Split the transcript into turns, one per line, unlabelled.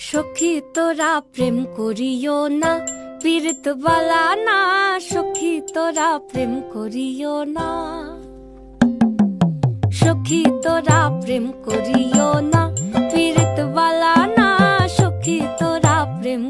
সখী তোরা প্রেম করিও না, পীড়িত বালা না। সখী তোরা প্রেম করিও না, সখী তোরা প্রেম করিও না, পীড়িত বালা না। সখী তোরা প্রেম